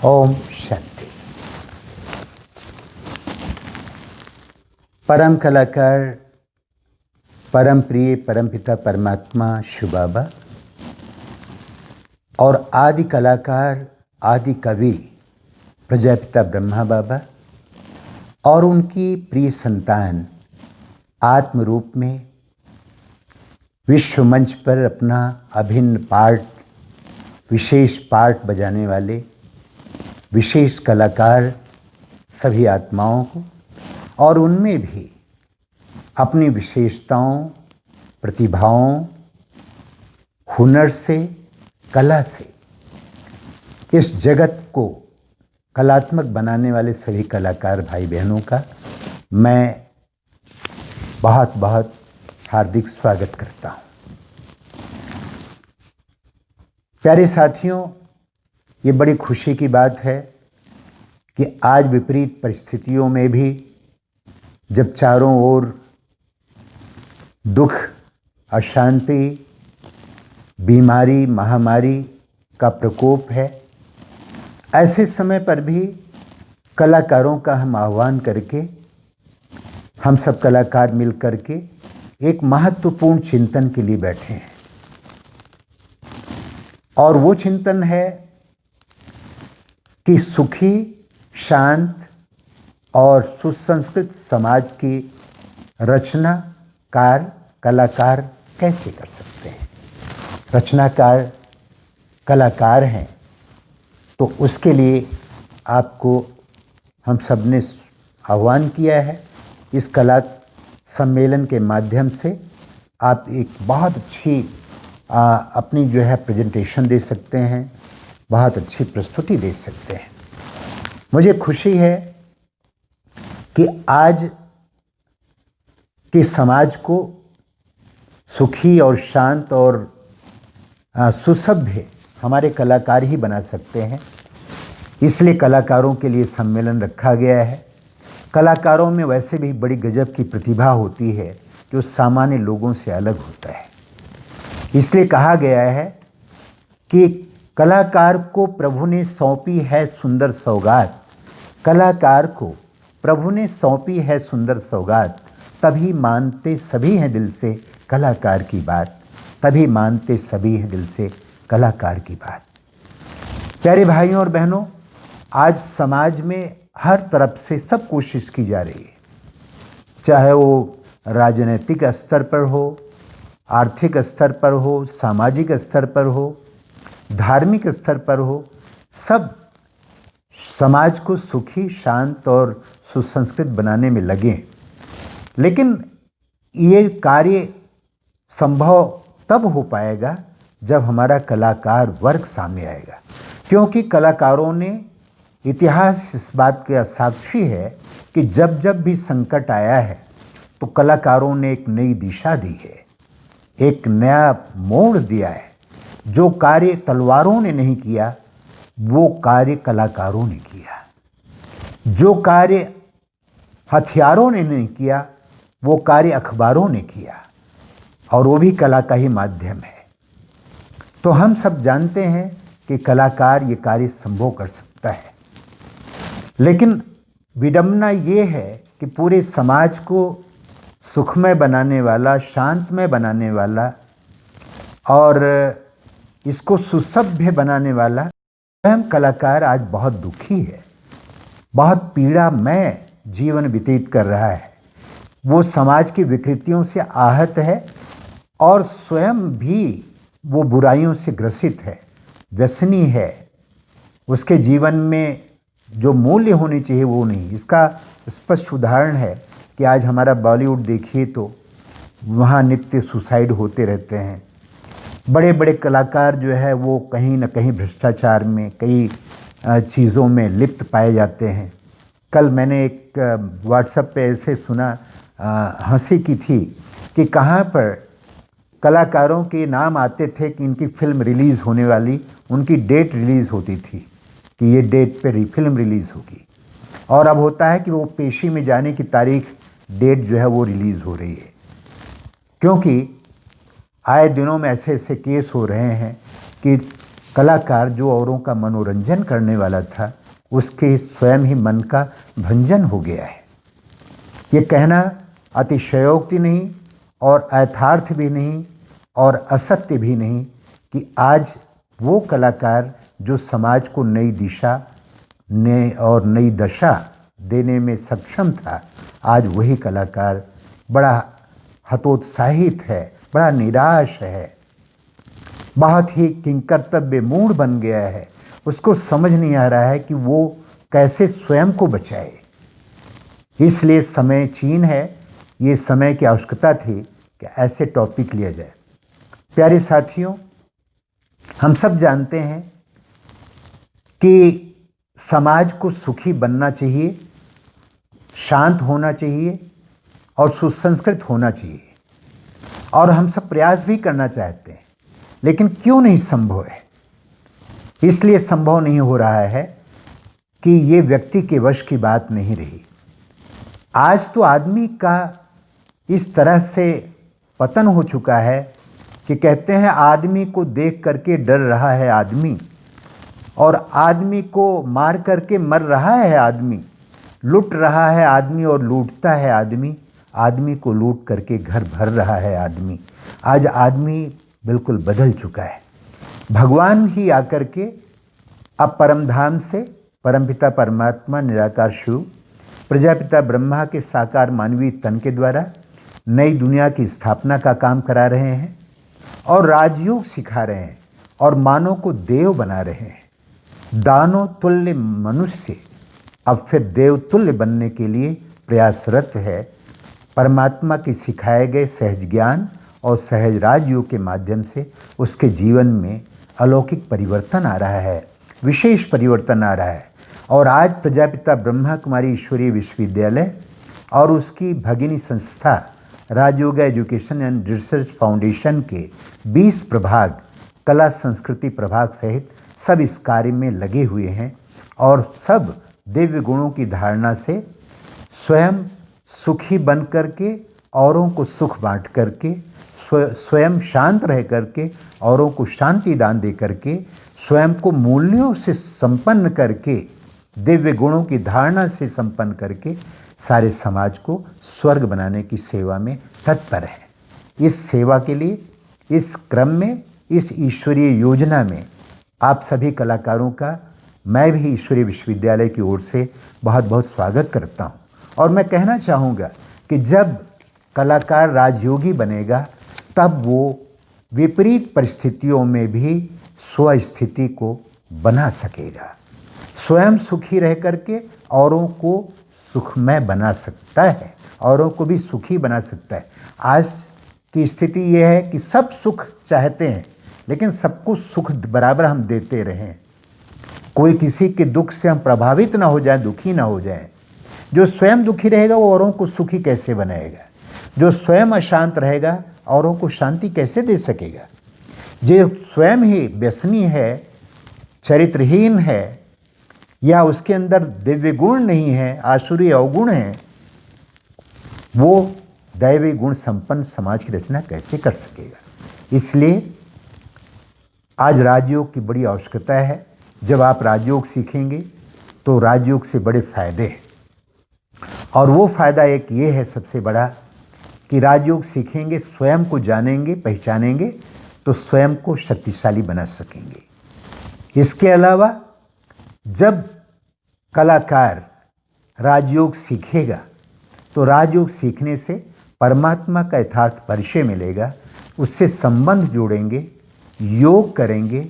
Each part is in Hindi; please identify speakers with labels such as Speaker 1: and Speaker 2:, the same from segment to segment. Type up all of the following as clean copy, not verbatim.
Speaker 1: ओम शांति। परम कलाकार, परम प्रिय परमपिता परमात्मा शिव बाबा और आदि कलाकार, आदि कवि प्रजापिता ब्रह्मा बाबा और उनकी प्रिय संतान आत्म रूप में विश्व मंच पर अपना अभिन्न पार्ट, विशेष पार्ट बजाने वाले विशेष कलाकार सभी आत्माओं को और उनमें भी अपनी विशेषताओं, प्रतिभाओं, हुनर से, कला से इस जगत को कलात्मक बनाने वाले सभी कलाकार भाई बहनों का मैं बहुत बहुत हार्दिक स्वागत करता हूँ। प्यारे साथियों, ये बड़ी खुशी की बात है कि आज विपरीत परिस्थितियों में भी जब चारों ओर दुख, अशांति, बीमारी, महामारी का प्रकोप है, ऐसे समय पर भी कलाकारों का हम आह्वान करके, हम सब कलाकार मिल करके एक महत्वपूर्ण चिंतन के लिए बैठे हैं। और वो चिंतन है कि सुखी, शांत और सुसंस्कृत समाज की रचनाकार कलाकार कैसे कर सकते हैं। रचनाकार कलाकार हैं तो उसके लिए आपको हम सब ने आह्वान किया है। इस कला सम्मेलन के माध्यम से आप एक बहुत अच्छी अपनी जो है प्रेजेंटेशन दे सकते हैं, बहुत अच्छी प्रस्तुति दे सकते हैं। मुझे खुशी है कि आज के समाज को सुखी और शांत और सुसभ्य हमारे कलाकार ही बना सकते हैं। इसलिए कलाकारों के लिए सम्मेलन रखा गया है। कलाकारों में वैसे भी बड़ी गजब की प्रतिभा होती है जो सामान्य लोगों से अलग होता है। इसलिए कहा गया है कि कलाकार को प्रभु ने सौंपी है सुंदर सौगात। कलाकार को प्रभु ने सौंपी है सुंदर सौगात, तभी मानते सभी हैं दिल से कलाकार की बात। तभी मानते सभी हैं दिल से कलाकार की बात। प्यारे भाइयों और बहनों, आज समाज में हर तरफ से सब कोशिश की जा रही है, चाहे वो राजनीतिक स्तर पर हो, आर्थिक स्तर पर हो, सामाजिक स्तर पर हो, धार्मिक स्तर पर हो, सब समाज को सुखी, शांत और सुसंस्कृत बनाने में लगे। लेकिन ये कार्य संभव तब हो पाएगा जब हमारा कलाकार वर्ग सामने आएगा, क्योंकि कलाकारों ने, इतिहास इस बात का साक्षी है कि जब जब भी संकट आया है तो कलाकारों ने एक नई दिशा दी है, एक नया मोड़ दिया है। जो कार्य तलवारों ने नहीं किया वो कार्य कलाकारों ने किया। जो कार्य हथियारों ने नहीं किया वो कार्य अखबारों ने किया, और वो भी कला का ही माध्यम है। तो हम सब जानते हैं कि कलाकार ये कार्य संभव कर सकता है। लेकिन विडंबना ये है कि पूरे समाज को सुखमय बनाने वाला, शांतमय बनाने वाला और इसको सुसभ्य बनाने वाला स्वयं कलाकार आज बहुत दुखी है, बहुत पीड़ामय जीवन व्यतीत कर रहा है। वो समाज की विकृतियों से आहत है और स्वयं भी वो बुराइयों से ग्रसित है, व्यसनी है। उसके जीवन में जो मूल्य होने चाहिए वो नहीं। इसका स्पष्ट उदाहरण है कि आज हमारा बॉलीवुड देखिए तो वहाँ नित्य सुसाइड होते रहते हैं। बड़े बड़े कलाकार जो है वो कहीं ना कहीं भ्रष्टाचार में, कई चीज़ों में लिप्त पाए जाते हैं। कल मैंने एक व्हाट्सएप पे ऐसे सुना, हंसी की थी कि कहाँ पर कलाकारों के नाम आते थे कि इनकी फिल्म रिलीज़ होने वाली, उनकी डेट रिलीज़ होती थी कि ये डेट पे फिल्म रिलीज़ होगी, और अब होता है कि वो पेशी में जाने की तारीख, डेट जो है वो रिलीज़ हो रही है। क्योंकि आए दिनों में ऐसे ऐसे केस हो रहे हैं कि कलाकार जो औरों का मनोरंजन करने वाला था, उसके स्वयं ही मन का भंजन हो गया है। ये कहना अतिशयोक्ति नहीं और यथार्थ भी नहीं और असत्य भी नहीं कि आज वो कलाकार जो समाज को नई दिशा और नई दशा देने में सक्षम था, आज वही कलाकार बड़ा हतोत्साहित है, बड़ा निराश है, बहुत ही किंकर्तव्य मूढ़ बन गया है। उसको समझ नहीं आ रहा है कि वो कैसे स्वयं को बचाए। इसलिए समय छीन है, ये समय की आवश्यकता थी कि ऐसे टॉपिक लिया जाए। प्यारे साथियों, हम सब जानते हैं कि समाज को सुखी बनना चाहिए, शांत होना चाहिए और सुसंस्कृत होना चाहिए, और हम सब प्रयास भी करना चाहते हैं, लेकिन क्यों नहीं संभव है? इसलिए संभव नहीं हो रहा है कि ये व्यक्ति के वश की बात नहीं रही। आज तो आदमी का इस तरह से पतन हो चुका है कि कहते हैं आदमी को देख करके डर रहा है आदमी, और आदमी को मार करके मर रहा है आदमी, लूट रहा है आदमी और लूटता है आदमी, आदमी को लूट करके घर भर रहा है आदमी। आज आदमी बिल्कुल बदल चुका है। भगवान ही आकर के अब परमधाम से परमपिता परमात्मा निराकार शिव, प्रजापिता ब्रह्मा के साकार मानवीय तन के द्वारा नई दुनिया की स्थापना का काम करा रहे हैं और राजयोग सिखा रहे हैं और मानव को देव बना रहे हैं। दानव तुल्य मनुष्य अब फिर देव तुल्य बनने के लिए प्रयासरत है। परमात्मा के सिखाए गए सहज ज्ञान और सहज राजयोग के माध्यम से उसके जीवन में अलौकिक परिवर्तन आ रहा है, विशेष परिवर्तन आ रहा है। और आज प्रजापिता ब्रह्मा कुमारी ईश्वरीय विश्वविद्यालय और उसकी भगिनी संस्था राजयोग एजुकेशन एंड रिसर्च फाउंडेशन के 20 प्रभाग, कला संस्कृति प्रभाग सहित सब इस कार्य में लगे हुए हैं और सब दिव्य गुणों की धारणा से स्वयं सुखी बन करके औरों को सुख बांट करके, स्वयं शांत रह करके औरों को शांति दान दे करके, स्वयं को मूल्यों से संपन्न करके, दिव्य गुणों की धारणा से संपन्न करके सारे समाज को स्वर्ग बनाने की सेवा में तत्पर है। इस सेवा के लिए, इस क्रम में, इस ईश्वरीय योजना में आप सभी कलाकारों का मैं भी ईश्वरीय विश्वविद्यालय की ओर से बहुत बहुत स्वागत करता हूँ। और मैं कहना चाहूँगा कि जब कलाकार राजयोगी बनेगा तब वो विपरीत परिस्थितियों में भी स्वस्थिति को बना सकेगा, स्वयं सुखी रह करके औरों को सुखमय बना सकता है, औरों को भी सुखी बना सकता है। आज की स्थिति यह है कि सब सुख चाहते हैं, लेकिन सबको सुख बराबर हम देते रहें। कोई किसी के दुख से हम प्रभावित ना हो जाए, दुखी ना हो जाए। जो स्वयं दुखी रहेगा वो औरों को सुखी कैसे बनाएगा? जो स्वयं अशांत रहेगा औरों को शांति कैसे दे सकेगा? जो स्वयं ही व्यसनी है, चरित्रहीन है, या उसके अंदर दिव्य गुण नहीं है, आसुरी अवगुण है, वो दैवी गुण संपन्न समाज की रचना कैसे कर सकेगा? इसलिए आज राजयोग की बड़ी आवश्यकता है। जब आप राजयोग सीखेंगे तो राजयोग से बड़े फायदे हैं, और वो फायदा एक ये है सबसे बड़ा कि राजयोग सीखेंगे, स्वयं को जानेंगे, पहचानेंगे तो स्वयं को शक्तिशाली बना सकेंगे। इसके अलावा जब कलाकार राजयोग सीखेगा तो राजयोग सीखने से परमात्मा का यथार्थ परिचय मिलेगा, उससे संबंध जोड़ेंगे, योग करेंगे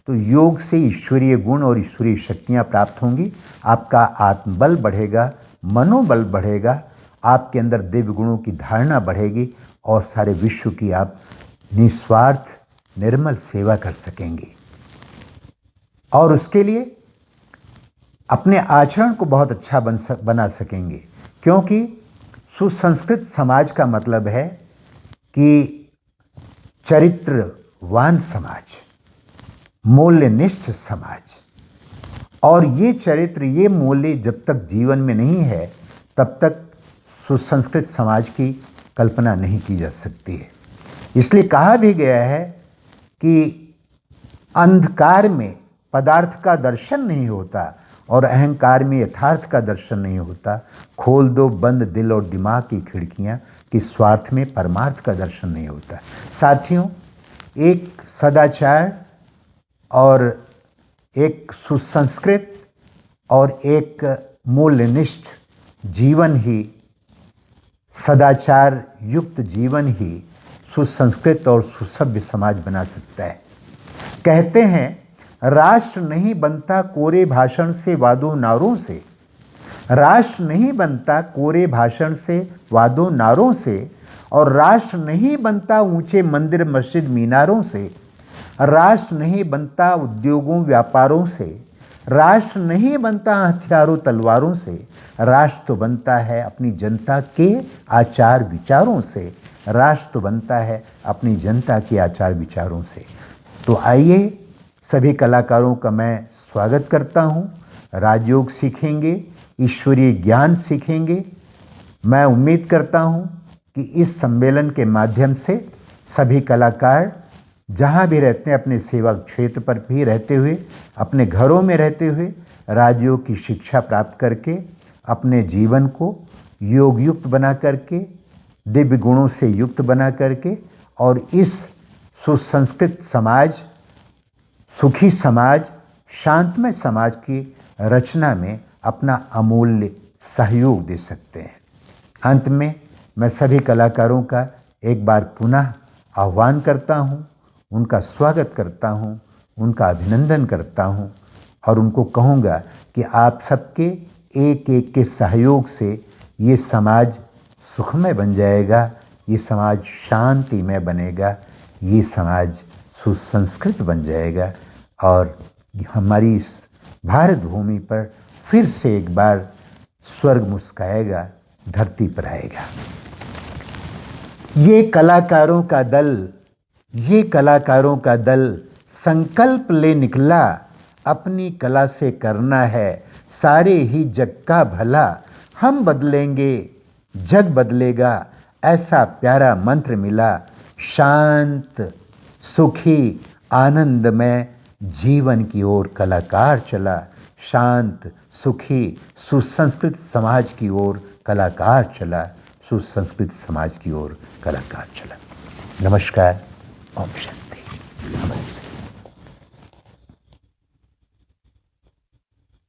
Speaker 1: तो योग से ईश्वरीय गुण और ईश्वरीय शक्तियाँ प्राप्त होंगी। आपका आत्मबल बढ़ेगा, मनोबल बढ़ेगा, आपके अंदर दिव्य गुणों की धारणा बढ़ेगी और सारे विश्व की आप निस्वार्थ निर्मल सेवा कर सकेंगे। और उसके लिए अपने आचरण को बहुत अच्छा बना सकेंगे, क्योंकि सुसंस्कृत समाज का मतलब है कि चरित्रवान समाज, मूल्यनिष्ठ समाज। और ये चरित्र, ये मूल्य जब तक जीवन में नहीं है तब तक सुसंस्कृत समाज की कल्पना नहीं की जा सकती है। इसलिए कहा भी गया है कि अंधकार में पदार्थ का दर्शन नहीं होता और अहंकार में यथार्थ का दर्शन नहीं होता। खोल दो बंद दिल और दिमाग की खिड़कियां कि स्वार्थ में परमार्थ का दर्शन नहीं होता। साथियों, एक सदाचार और एक सुसंस्कृत और एक मूल्यनिष्ठ जीवन ही, सदाचार युक्त जीवन ही सुसंस्कृत और सुसभ्य समाज बना सकता है। कहते हैं राष्ट्र नहीं बनता कोरे भाषण से वादों नारों से, राष्ट्र नहीं बनता कोरे भाषण से वादों नारों से, और राष्ट्र नहीं बनता ऊंचे मंदिर मस्जिद मीनारों से, राष्ट्र नहीं बनता उद्योगों व्यापारों से, राष्ट्र नहीं बनता हथियारों तलवारों से, राष्ट्र तो बनता है अपनी जनता के आचार विचारों से, राष्ट्र तो बनता है अपनी जनता के आचार विचारों से। तो आइए सभी कलाकारों का मैं स्वागत करता हूँ। राजयोग सीखेंगे, ईश्वरीय ज्ञान सीखेंगे। मैं उम्मीद करता हूँ कि इस सम्मेलन के माध्यम से सभी कलाकार जहाँ भी रहते हैं, अपने सेवा क्षेत्र पर भी रहते हुए, अपने घरों में रहते हुए राजयोग की शिक्षा प्राप्त करके अपने जीवन को योग युक्त बना करके, दिव्य गुणों से युक्त बना करके, और इस सुसंस्कृत समाज, सुखी समाज, शांतमय समाज की रचना में अपना अमूल्य सहयोग दे सकते हैं। अंत में मैं सभी कलाकारों का एक बार पुनः आह्वान करता हूँ, उनका स्वागत करता हूँ, उनका अभिनंदन करता हूँ और उनको कहूँगा कि आप सबके एक एक के सहयोग से ये समाज सुखमय बन जाएगा, ये समाज शांतिमय बनेगा, ये समाज सुसंस्कृत बन जाएगा और हमारी इस भारत भूमि पर फिर से एक बार स्वर्ग मुस्काएगा, धरती पर आएगा। ये कलाकारों का दल, ये कलाकारों का दल संकल्प ले निकला, अपनी कला से करना है सारे ही जग का भला। हम बदलेंगे जग बदलेगा, ऐसा प्यारा मंत्र मिला। शांत सुखी आनंदमय जीवन की ओर कलाकार चला, शांत सुखी सुसंस्कृत समाज की ओर कलाकार चला, सुसंस्कृत समाज की ओर कलाकार चला। नमस्कार, ओम शांति।